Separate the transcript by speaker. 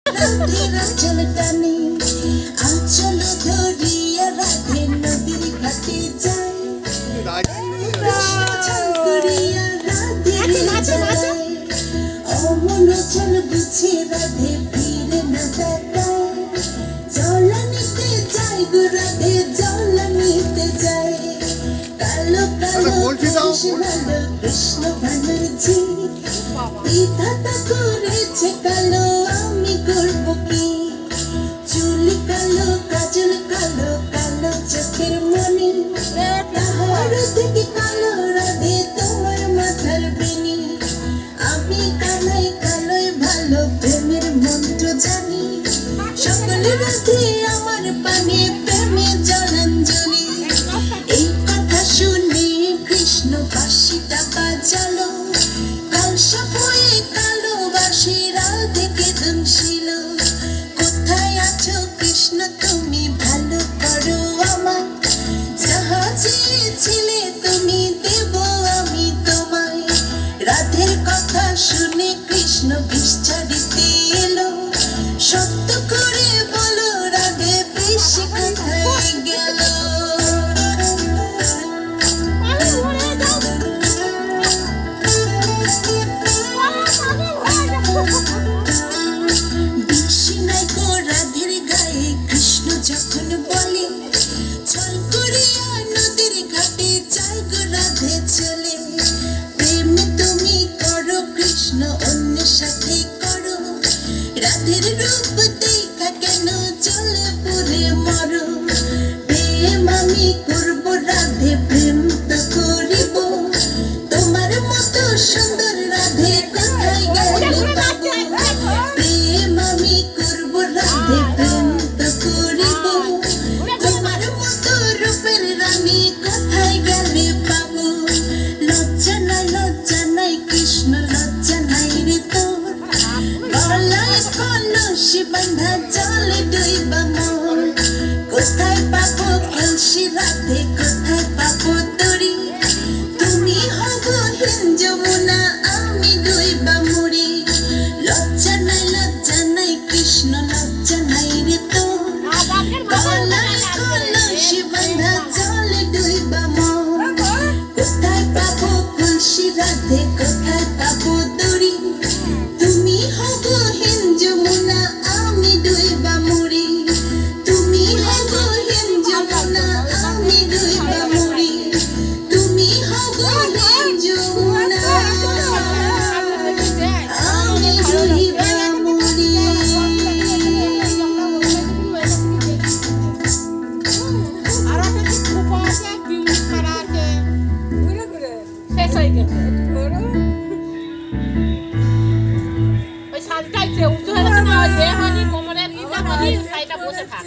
Speaker 1: রাধের আঁচল টানে আঁচল ধরিয়া রাধে নদীর ঘাটে যায় করিয়া রাধের জ্বালায় অমন চল বুঝে রাধে ফিরে না তাকায় জল নিতে যায় গো রাধে জল নিতে যায় কালো কালো কৃষ্ণ ব্যানার্জি বিধাতা করেছে কালো আমি করবো কি চুল কালো কাজল কালো কালো চোখের মনি তাহার থেকে কালো রাধে তোমার মাথার বেনি আমি কালোই কালোই ভালো প্রেমের মন্ত্র জানি সকল রাধে আমার পানে প্রেমে জলাঞ্জলি এই কথা শুনে কৃষ্ণ বাঁশিটা বাজালো কালসা বয়ে কালো বাঁশি রাধেকে দুনছিল কোথায় আছো কৃষ্ণ তুমি ভালো করো আমার যাহা চেয়েছিলে তুমি দেব আমি তোমায় রাধের কথা শুনে কৃষ্ণ বিষ ছাড়িতে এলো সত্য করে বলো রাধে বেশি কোথায় গেল যখন বলে চল করিয়া নদীর ঘাটে যাই গো রাধে চলে প্রেম তুমি করো কৃষ্ণ অন্যের সাথে করো রাধের রূপ দেখা কেন জলে পড়ে মরো প্রেম আমি করবো রাধে প্রেম তো করিব তোমার মতো সুন্দর রাধে কোথায় গেলে পাবো প্রেম আমি করবো রাধে প্রেম তো করিব তোমার মতো রূপের রানী কোথায় গেলে পাবো লজ্জা নাই কৃষ্ণ লজ্জা নাই রে তোর গলায় কলসি বাঁধা জলে ডুইবা মোর কোথায় পাবো কলসি রাধে কোথায় পাবো তরি তুমি হবো হিন যমুনা আমি ডুইবা মরি লজ্জা নাই কৃষ্ণ লজ্জা নাই রে তোর গলায় কলসি বাঁধা জলে ডুইবা মোর কোথায় পাবো কলসি রাধে কোথায় পাবো তরি তুমি হবো হিন যমুনা আমি ডুইবা মরি তুমি হবো হিন যমুনা আমি ডুইবা মরি তুমি হবো হিন যমুনা আমি ডুইবা মরি
Speaker 2: ওই সাজটাই উঁচু হয়ে গেছে না, ওই এ হয়নি কোমরের ইটা হয়নি, সাইডটা বসে থাক।